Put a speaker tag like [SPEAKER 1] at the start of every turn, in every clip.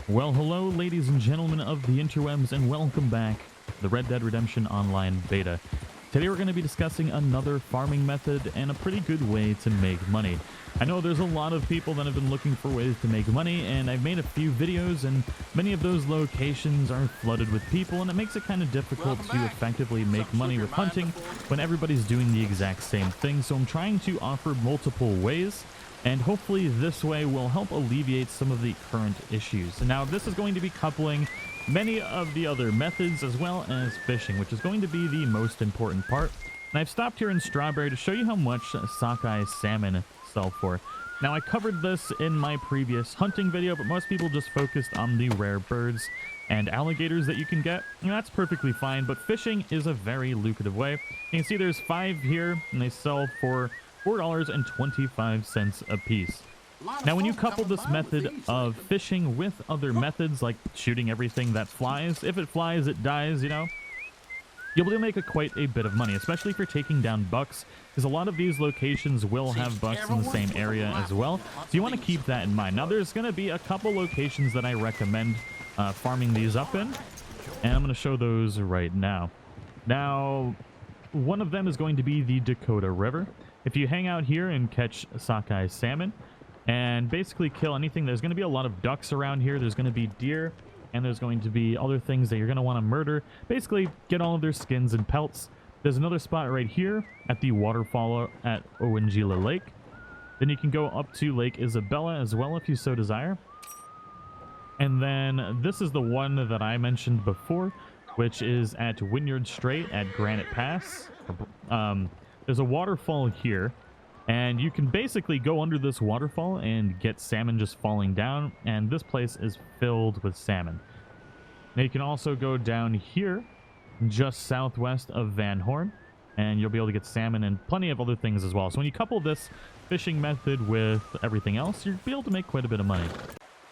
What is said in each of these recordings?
[SPEAKER 1] Well, hello, ladies and gentlemen of the interwebs, and welcome back to the Red Dead Redemption Online Beta. Today we're going to be discussing another farming method and a pretty good way to make money. I know there's a lot of people that have been looking for ways to make money, and I've made a few videos, and many of those locations are flooded with people, and it makes it kind of difficult to effectively make money with hunting when everybody's doing the exact same thing. So I'm trying to offer multiple ways, and hopefully this way will help alleviate some of the current issues. And now this is going to be coupling many of the other methods as well as fishing, which is going to be the most important part. And I've stopped here in Strawberry to show you how much sockeye salmon sell for. Now I covered this in my previous hunting video, but most people just focused on the rare birds and alligators that you can get, and that's perfectly fine, but fishing is a very lucrative way. You can see there's 5 here, and they sell for $4.25 a piece. Now, when you couple this method of fishing with other methods like shooting everything that flies, if it flies, it dies, you know, you'll be able to make quite a bit of money, especially if you're taking down bucks, because a lot of these locations will have bucks in the same area as well. So you want to keep that in mind. Now, there's going to be a couple locations that I recommend farming these up in, and I'm going to show those right now. Now, one of them is going to be the Dakota River. If you hang out here and catch sockeye salmon and basically kill anything, there's going to be a lot of ducks around here. There's going to be deer, and there's going to be other things that you're going to want to murder. Basically, get all of their skins and pelts. There's another spot right here at the waterfall at Owanjila Lake. Then you can go up to Lake Isabella as well if you so desire. And then this is the one that I mentioned before, which is at Wynyard Strait at Granite Pass. There's a waterfall here, and you can basically go under this waterfall and get salmon just falling down, and this place is filled with salmon. Now you can also go down here just southwest of Van Horn, and you'll be able to get salmon and plenty of other things as well. So when you couple this fishing method with everything else, you'll be able to make quite a bit of money.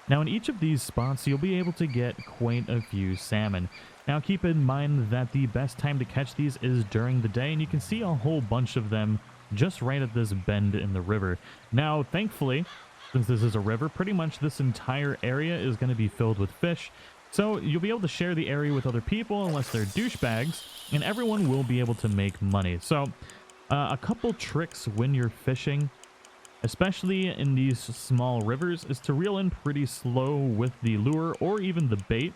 [SPEAKER 1] Now, in each of these spots, you'll be able to get quite a few salmon. Now, keep in mind that the best time to catch these is during the day, and you can see a whole bunch of them just right at this bend in the river. Now, thankfully, since this is a river, pretty much this entire area is going to be filled with fish. So you'll be able to share the area with other people unless they're douchebags, and everyone will be able to make money. So a couple tricks when you're fishing, especially in these small rivers, is to reel in pretty slow with the lure or even the bait.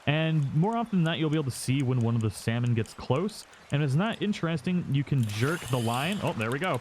[SPEAKER 1] And more often than not, you'll be able to see when one of the salmon gets close. And if it's not interesting, you can jerk the line. Oh, there we go.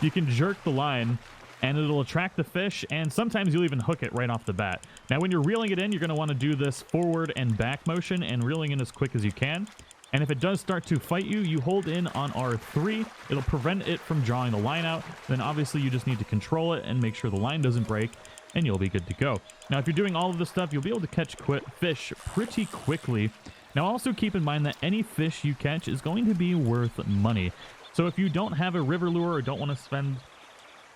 [SPEAKER 1] You can jerk the line, and it'll attract the fish, and sometimes you'll even hook it right off the bat. Now, when you're reeling it in, you're going to want to do this forward and back motion and reeling in as quick as you can. And if it does start to fight you, you hold in on R3. It'll prevent it from drawing the line out. Then obviously you just need to control it and make sure the line doesn't break, and you'll be good to go. Now, if you're doing all of this stuff, you'll be able to catch fish pretty quickly. Now, also keep in mind that any fish you catch is going to be worth money. So if you don't have a river lure or don't want to spend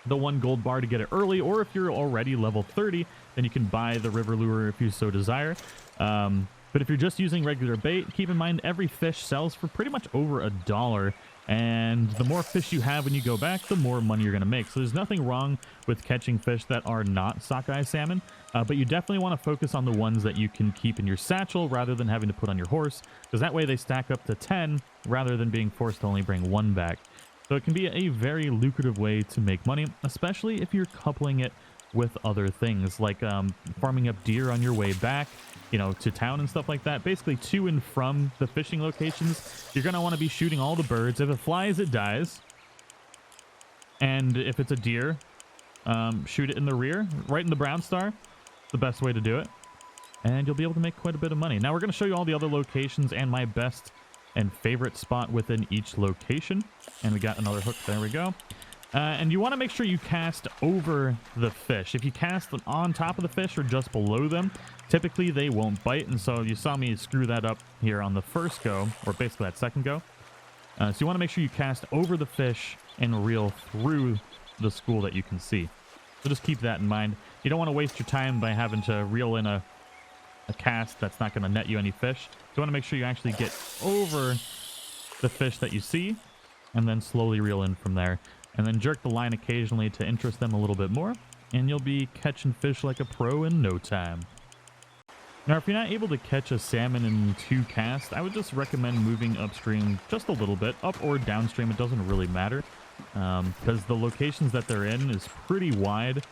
[SPEAKER 1] the 1 gold bar to get it early, or if you're already level 30, then you can buy the river lure if you so desire. But if you're just using regular bait, keep in mind every fish sells for pretty much over $1. And the more fish you have when you go back, the more money you're going to make. So there's nothing wrong with catching fish that are not sockeye salmon, but you definitely want to focus on the ones that you can keep in your satchel rather than having to put on your horse, because that way they stack up to 10 rather than being forced to only bring 1 back. So it can be a very lucrative way to make money, especially if you're coupling it with other things like farming up deer on your way back, you know, to town and stuff like that. Basically to and from the fishing locations, you're going to want to be shooting all the birds. If it flies, it dies. And if it's a deer, shoot it in the rear, right in the brown star. It's the best way to do it. And you'll be able to make quite a bit of money. Now we're going to show you all the other locations and my best and favorite spot within each location. And we got another hook. There we go. And you want to make sure you cast over the fish. If you cast them on top of the fish or just below them, typically they won't bite. And so you saw me screw that up here on the first go, or basically that second go. So you want to make sure you cast over the fish and reel through the school that you can see. So just keep that in mind. You don't want to waste your time by having to reel in a cast that's not going to net you any fish. So you want to make sure you actually get over the fish that you see and then slowly reel in from there. And then jerk the line occasionally to interest them a little bit more, and you'll be catching fish like a pro in no time. Now, if you're not able to catch a salmon in 2 casts, I would just recommend moving upstream just a little bit, up or downstream. It doesn't really matter, because the locations that they're in is pretty wide,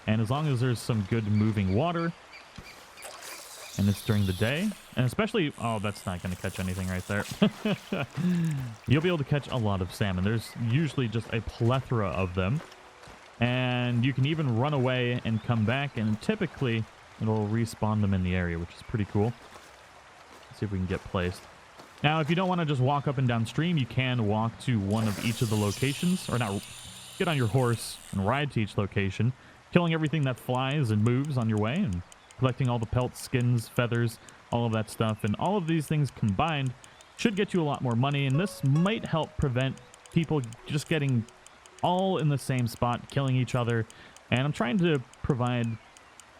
[SPEAKER 1] and as long as there's some good moving water, and it's during the day, and especially, oh, that's not going to catch anything right there. You'll be able to catch a lot of salmon. There's usually just a plethora of them, and you can even run away and come back, and typically it'll respawn them in the area, which is pretty cool. Let's see if we can get placed. Now, if you don't want to just walk up and down stream, you can walk to one of each of the locations, or not, get on your horse and ride to each location, killing everything that flies and moves on your way, and collecting all the pelts, skins, feathers, all of that stuff. And all of these things combined should get you a lot more money, and this might help prevent people just getting all in the same spot, killing each other. And I'm trying to provide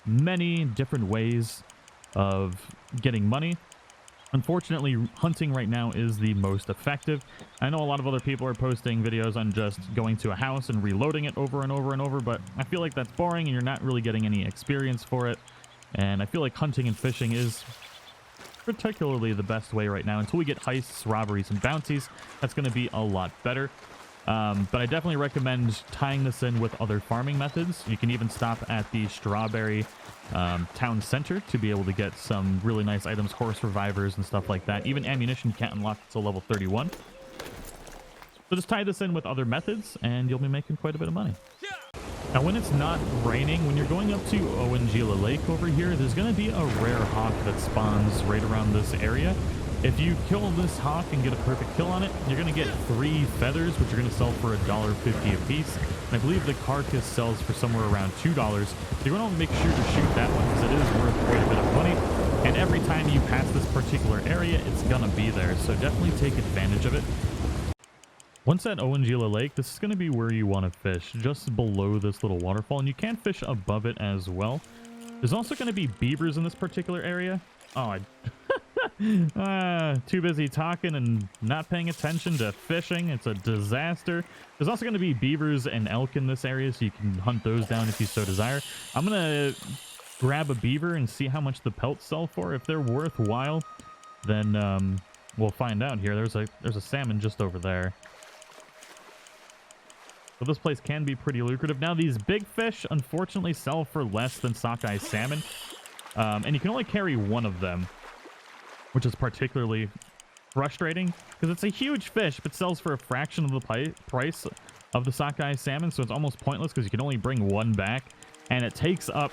[SPEAKER 1] many different ways of getting money. Unfortunately, hunting right now is the most effective. I know a lot of other people are posting videos on just going to a house and reloading it over and over and over, but I feel like that's boring and you're not really getting any experience for it. And I feel like hunting and fishing is particularly the best way right now. Until we get heists, robberies, and bounties, that's going to be a lot better. But I definitely recommend tying this in with other farming methods. You can even stop at the Strawberry town center to be able to get some really nice items, horse revivers and stuff like that. Even ammunition can't unlock until level 31. So just tie this in with other methods and you'll be making quite a bit of money. Now, when it's not raining, when you're going up to Owanjila Lake over here, there's going to be a rare hawk that spawns right around this area. If you kill this hawk and get a perfect kill on it, you're going to get 3 feathers, which you're going to sell for $1.50 a piece. And I believe the carcass sells for somewhere around $2. So you're going to make sure to shoot that one because it is worth quite a bit of money. And every time you pass this particular area, it's going to be there. So definitely take advantage of it. Once at Owanjila Lake, this is going to be where you want to fish, just below this little waterfall. And you can fish above it as well. There's also going to be beavers in this particular area. Oh, too busy talking and not paying attention to fishing. It's a disaster. There's also going to be beavers and elk in this area, so you can hunt those down if you so desire. I'm going to grab a beaver and see how much the pelts sell for. If they're worthwhile, then we'll find out here. There's a salmon just over there. So this place can be pretty lucrative. Now, these big fish, unfortunately, sell for less than Sockeye Salmon. And you can only carry one of them, which is particularly frustrating because it's a huge fish, but sells for a fraction of the price of the Sockeye Salmon. So it's almost pointless because you can only bring one back, and it takes up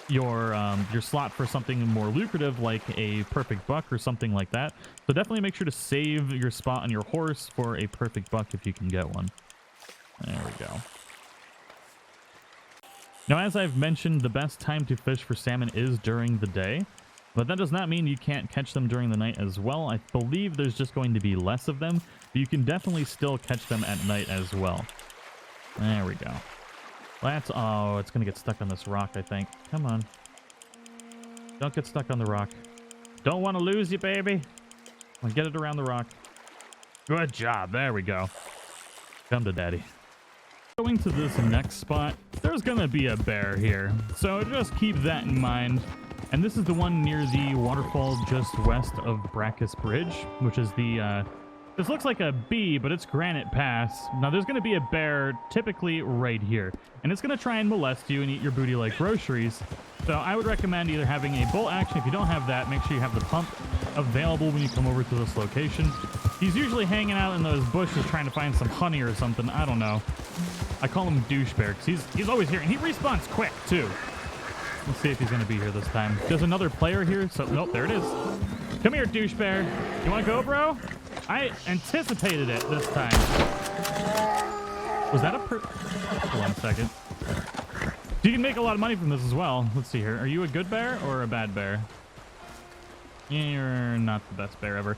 [SPEAKER 1] your slot for something more lucrative like a perfect buck or something like that. So definitely make sure to save your spot on your horse for a perfect buck if you can get one. There we go. Now, as I've mentioned, the best time to fish for salmon is during the day, but that does not mean you can't catch them during the night as well. I believe there's just going to be less of them, but you can definitely still catch them at night as well. There we go. Oh, it's going to get stuck on this rock, I think. Come on. Don't get stuck on the rock. Don't want to lose you, baby. I'll get it around the rock. Good job. There we go. Come to daddy. Going to this next spot, there's gonna be a bear here, so just keep that in mind. And this is the one near the waterfall just west of Brackus Bridge, which is the this looks like a B, but it's Granite Pass. Now there's gonna be a bear typically right here, and it's gonna try and molest you and eat your booty like groceries. So I would recommend either having a bolt action. If you don't have that, make sure you have the pump available when you come over to this location. He's usually hanging out in those bushes trying to find some honey or something. I don't know. I call him Douche Bear because he's always here, and he respawns quick too. Let's see if he's going to be here this time. There's another player here, so nope, there it is. Come here, Douche Bear. You want to go, bro? I anticipated it this time. Was that a Hold on a second. You can make a lot of money from this as well. Let's see here. Are you a good bear or a bad bear? You're not the best bear ever.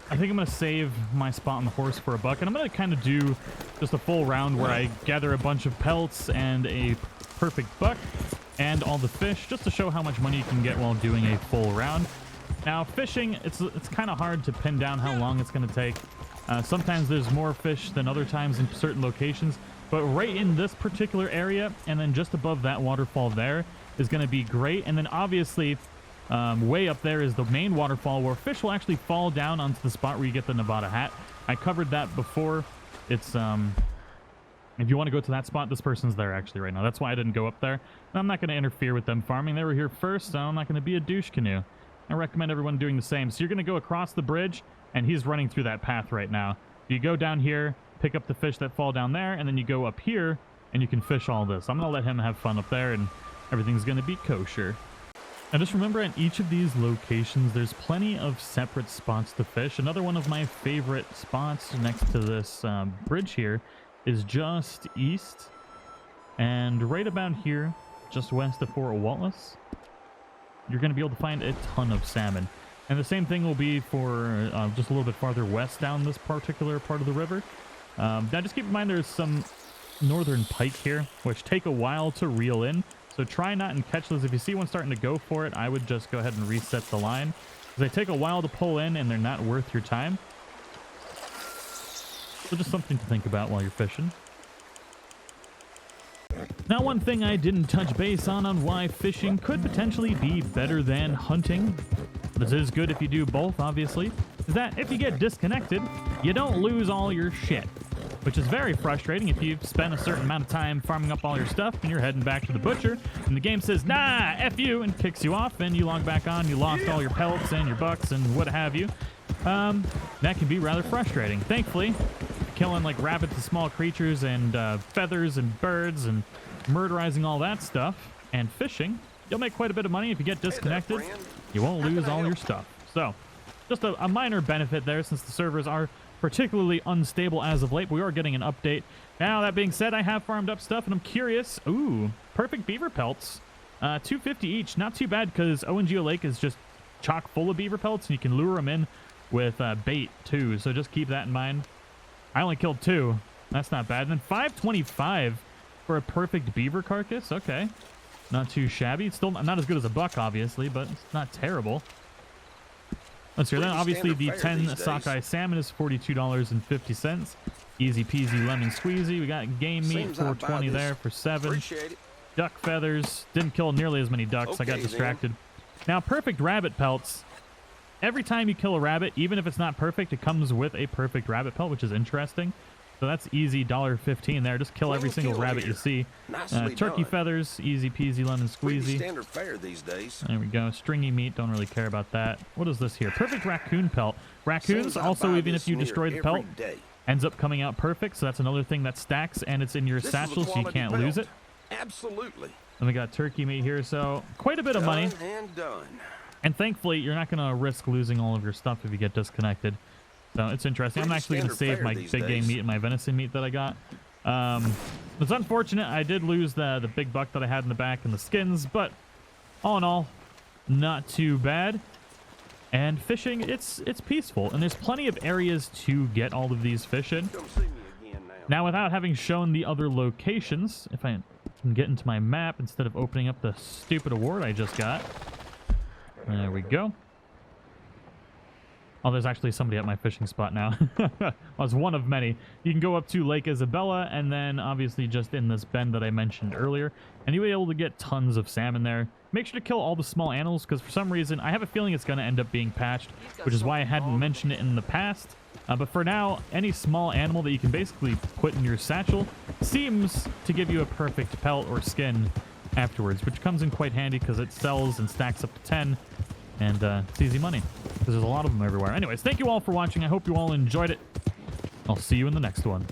[SPEAKER 1] I think I'm going to save my spot on the horse for a buck, and I'm going to kind of do just a full round where I gather a bunch of pelts and a perfect buck and all the fish, just to show how much money you can get while doing a full round. Now, fishing, it's kind of hard to pin down how long it's going to take. Sometimes there's more fish than other times in certain locations, but right in this particular area, and then just above that waterfall there, is going to be great. And then obviously, Way up there is the main waterfall where fish will actually fall down onto the spot where you get the Nevada hat. I covered that before. It's if you want to go to that spot, this person's there actually right now. That's why I didn't go up there. And I'm not going to interfere with them farming. They were here first, so I'm not going to be a douche canoe. I recommend everyone doing the same. So you're going to go across the bridge, and he's running through that path right now. You go down here, pick up the fish that fall down there, and then you go up here, and you can fish all this. I'm going to let him have fun up there, and everything's going to be kosher. Now just remember, at each of these locations, there's plenty of separate spots to fish. Another one of my favorite spots next to this bridge here is just east, and right about here, just west of Fort Wallis, you're going to be able to find a ton of salmon. And the same thing will be for just a little bit farther west down this particular part of the river. Now just keep in mind there's some northern pike here, which take a while to reel in. So try not and catch those. If you see one starting to go for it, I would just go ahead and reset the line, because they take a while to pull in and they're not worth your time. So just something to think about while you're fishing. Now, one thing I didn't touch base on why fishing could potentially be better than hunting, this is good if you do both, obviously, is that if you get disconnected, you don't lose all your shit, which is very frustrating if you've spent a certain amount of time farming up all your stuff and you're heading back to the butcher and the game says, nah, F you, and kicks you off, and you log back on, you lost all your pelts and your bucks and what have you. That can be rather frustrating. Thankfully, killing like rabbits and small creatures and feathers and birds and murderizing all that stuff and fishing, you'll make quite a bit of money. If you get disconnected, you won't lose all your stuff. So just a minor benefit there, since the servers are particularly unstable as of late. We are getting an update. Now, that being said, I have farmed up stuff and I'm curious. Ooh, perfect beaver pelts. 250 each. Not too bad, because Owanjila Lake is just chock full of beaver pelts and you can lure them in with bait too. So just keep that in mind. I only killed 2. That's not bad. And then 525 for a perfect beaver carcass. Okay. Not too shabby. It's still not as good as a buck, obviously, but it's not terrible. Let's hear that. Obviously, the 10 Sockeye Salmon is $42.50. Easy peasy lemon squeezy. We got game meat for $20 there for 7. Duck feathers. Didn't kill nearly as many ducks. I got distracted. Now, perfect rabbit pelts. Every time you kill a rabbit, even if it's not perfect, it comes with a perfect rabbit pelt, which is interesting. So that's easy, $1.15 there. Just kill every single rabbit you see. Turkey feathers, easy peasy lemon squeezy.
[SPEAKER 2] Standard fare these days.
[SPEAKER 1] There we go. Stringy meat, don't really care about that. What is this here? Perfect raccoon pelt. Raccoons, also, even if you destroy the pelt, ends up coming out perfect. So that's another thing that stacks, and it's in your satchel, so you can't lose it.
[SPEAKER 2] Absolutely.
[SPEAKER 1] And we got turkey meat here, so quite a bit of money. And thankfully, you're not going to risk losing all of your stuff if you get disconnected. So it's interesting. I'm actually going to save my big game meat and my venison meat that I got. It's unfortunate. I did lose the big buck that I had in the back and the skins, but all in all, not too bad. And fishing, it's peaceful, and there's plenty of areas to get all of these fish in. Now, without having shown the other locations, if I can get into my map instead of opening up the stupid award I just got. There we go. Oh, there's actually somebody at my fishing spot now. Well, it's one of many. You can go up to Lake Isabella, and then obviously just in this bend that I mentioned earlier, and you'll be able to get tons of salmon there. Make sure to kill all the small animals, because for some reason, I have a feeling it's going to end up being patched, which is why I hadn't mentioned it in the past. But for now, any small animal that you can basically put in your satchel seems to give you a perfect pelt or skin afterwards, which comes in quite handy because it sells and stacks up to 10. And it's easy money, because there's a lot of them everywhere. Anyways, thank you all for watching. I hope you all enjoyed it. I'll see you in the next one.